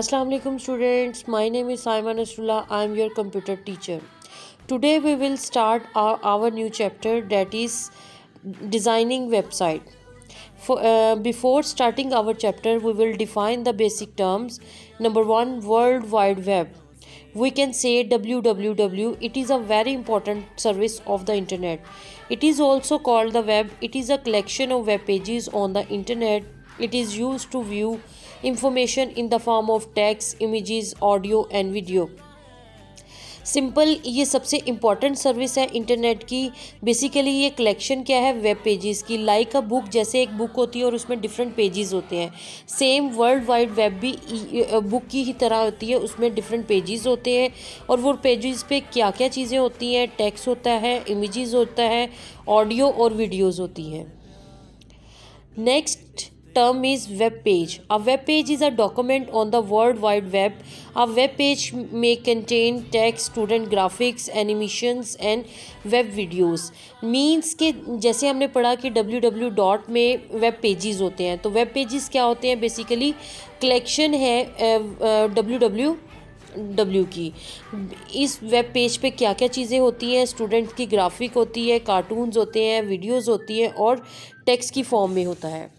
Assalamu alaikum students, my name is Simon Asrullah. I am your computer teacher. Today we will start our new chapter, that is designing website. Before starting our chapter, we will define the basic terms. Number one, World Wide Web. We can say www. It is a very important service of the internet. It is also called the web. It is a collection of web pages on the internet. It is used to view information in the form of text, images, audio and video. Simple, ये सबसे important service है internet की. Basically ये collection क्या है, web pages की. Like a book, जैसे एक बुक होती है और उसमें डिफरेंट पेजेस होते हैं. सेम वर्ल्ड वाइड वेब भी बुक की ही तरह होती है, उसमें डिफरेंट पेजेस होते हैं. और वो पेजेस पे क्या क्या चीज़ें होती हैं, टेक्स्ट होता है, इमेजेस होता है, ऑडियो और वीडियोज़ होती हैं. Next term is web page. A web page is a document on the World Wide Web. A web page may contain text, student graphics, animations and web videos. Means कि जैसे हमने पढ़ा कि www dot में web pages होते हैं, तो web pages क्या होते हैं, बेसिकली कलेक्शन है www की. इस वेब पेज पे क्या क्या चीज़ें होती हैं, स्टूडेंट की ग्राफिक होती है, कार्टून्स होते हैं, वीडियोस होती हैं और टेक्स्ट की फॉर्म में होता है.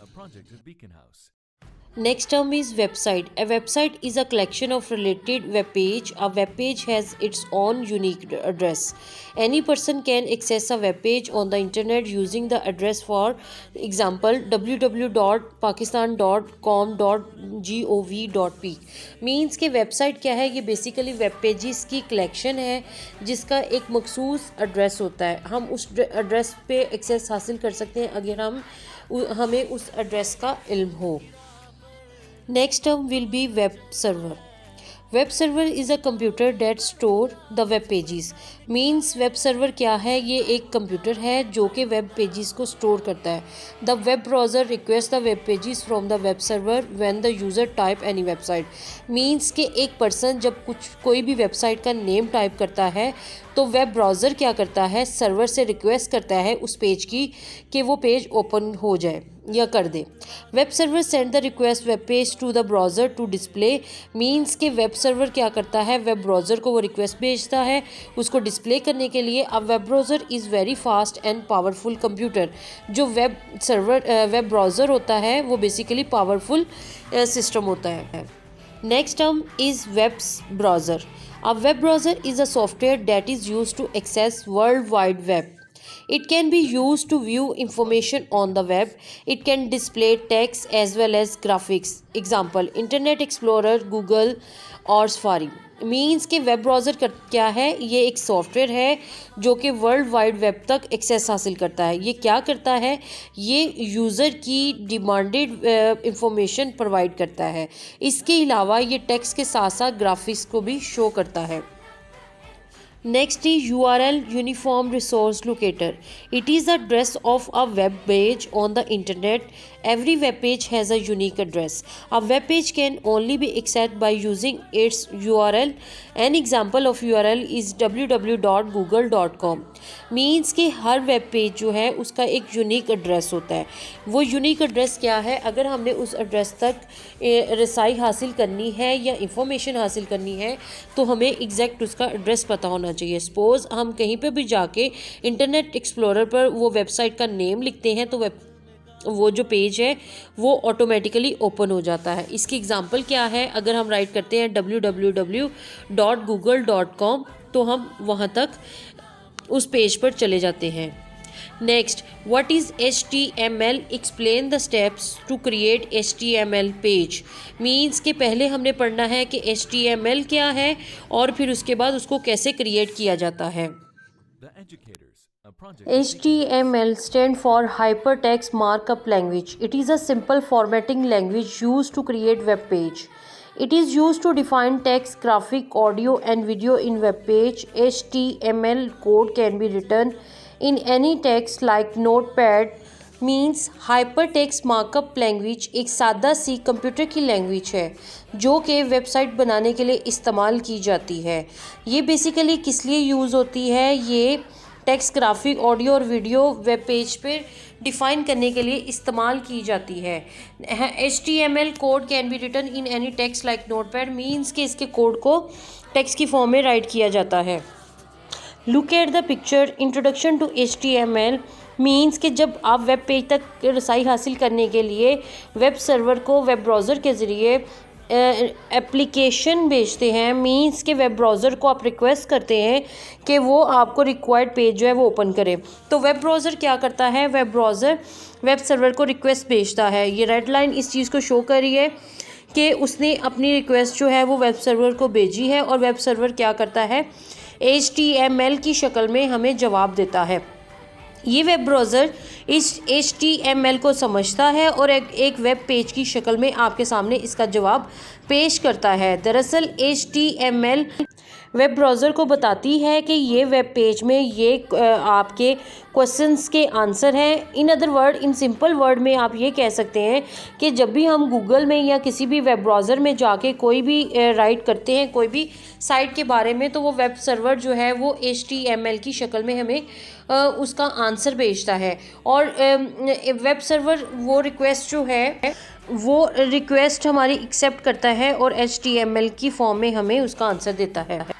Next term is website. A website is a collection of related web page. A web page has its own unique address. Any person can access a web page on the internet using the address, for example www.pakistan.com.gov.p. Means के website क्या है, ये basically web pages की collection है जिसका एक मखसूस address होता है. हम उस एड्रेस पे एक्सेस हासिल कर सकते हैं अगर हमें उस एड्रेस का इल्म हो. Next term will be web server. Web server is a computer that store the web pages. Means web server क्या है, ये एक कंप्यूटर है जो कि वेब पेजेस को स्टोर करता है. The web browser requests the web pages from the web server when the user type any website. Means कि एक पर्सन जब कोई भी वेबसाइट का नेम टाइप करता है तो वेब ब्राउज़र क्या करता है, सर्वर से रिक्वेस्ट करता है उस पेज की कि वो पेज ओपन हो जाए या कर दे. Web server send the request web page to the browser to display. Means के वेब सर्वर क्या करता है, वेब ब्राउज़र को वो रिक्वेस्ट भेजता है उसको डिस्प्ले करने के लिए. अब web browser is very fast and powerful computer. जो वेब ब्राउज़र होता है वो बेसिकली पावरफुल सिस्टम होता है. Next term is web browser. A web browser is a software that is used to access World Wide Web. It can be used to view information on the web. It can display text as well as graphics. Example, Internet Explorer, Google और Safari. Means के web browser क्या है, ये एक software है जो कि world wide web तक एक्सेस हासिल करता है. ये क्या करता है, ये यूज़र की डिमांडेड इंफॉर्मेशन प्रोवाइड करता है. इसके अलावा ये टेक्स्ट के साथ साथ ग्राफिक्स को भी शो करता है. Next is URL, Uniform Resource Locator. It is the address of a web page on the internet. Every web page has a unique address. A web page can only be accessed by using its URL. An example of URL is www.google.com. Means कि हर web page जो है उसका एक unique address होता है. वो unique address क्या है, अगर हमने उस एड्रेस तक रसाई हासिल करनी है या इंफॉर्मेशन हासिल करनी है तो हमें एग्जैक्ट उसका एड्रेस पता होना चाहिए. सपोज़ हम कहीं पे भी जाके इंटरनेट एक्सप्लोरर पर वो वेबसाइट का नेम लिखते हैं तो वो जो पेज है वो ऑटोमेटिकली ओपन हो जाता है. इसकी एग्जांपल क्या है, अगर हम राइट करते हैं www.google.com तो हम वहाँ तक उस पेज पर चले जाते हैं. Next, what is HTML? Explain the steps to create HTML page. Means के पहले हमने पढ़ना है कि HTML क्या है और फिर उसके बाद उसको कैसे क्रिएट किया जाता है. HTML stand for Hypertext Markup Language. It is a simple formatting language used to create web page. It is used to define text, graphic, audio and video in web page. HTML code can be written in any text like Notepad. Means hypertext markup language एक सादा सी computer की language है जो कि website बनाने के लिए इस्तेमाल की जाती है. ये बेसिकली किस लिए यूज़ होती है, ये टेक्स्ट, ग्राफिक, ऑडियो और वीडियो वेब पेज पे डिफाइन करने के लिए इस्तेमाल की जाती है। HTML code can be written in any text like notepad, means कि इसके कोड को टेक्स्ट की फॉर्म में राइट किया जाता है। Look at the picture. Introduction to HTML means कि जब आप वेब पेज तक रसाई हासिल करने के लिए वेब सर्वर को वेब ब्राउज़र के ज़रिए एप्लीकेशन भेजते हैं, मीन्स के वेब ब्राउज़र को आप रिक्वेस्ट करते हैं कि वो आपको रिक्वायर्ड पेज जो है वो ओपन करे, तो वेब ब्राउज़र क्या करता है, वेब ब्राउज़र वेब सर्वर को रिक्वेस्ट भेजता है। ये रेड लाइन इस चीज़ को शो कर रही है कि उसने अपनी रिक्वेस्ट जो है वो वेब सर्वर को भेजी है और वेब सर्वर क्या करता है, HTML की शक्ल में हमें जवाब देता है। ये वेब ब्राउज़र इस HTML को समझता है और एक वेब पेज की शक्ल में आपके सामने इसका जवाब पेश करता है। दरअसल HTML वेब ब्राउज़र को बताती है कि ये वेब पेज में ये आपके क्वेश्चंस के आंसर हैं। In other word, in simple word में आप ये कह सकते हैं कि जब भी हम गूगल में या किसी भी वेब ब्राउज़र में जाके कोई भी राइट करते हैं कोई भी साइट के बारे में, तो वो वेब सर्वर जो है वो HTML की शक्ल में हमें उसका आंसर भेजता है और वेब सर्वर वो रिक्वेस्ट जो है वो रिक्वेस्ट हमारी एक्सेप्ट करता है और HTML की फॉर्म में हमें उसका आंसर देता है।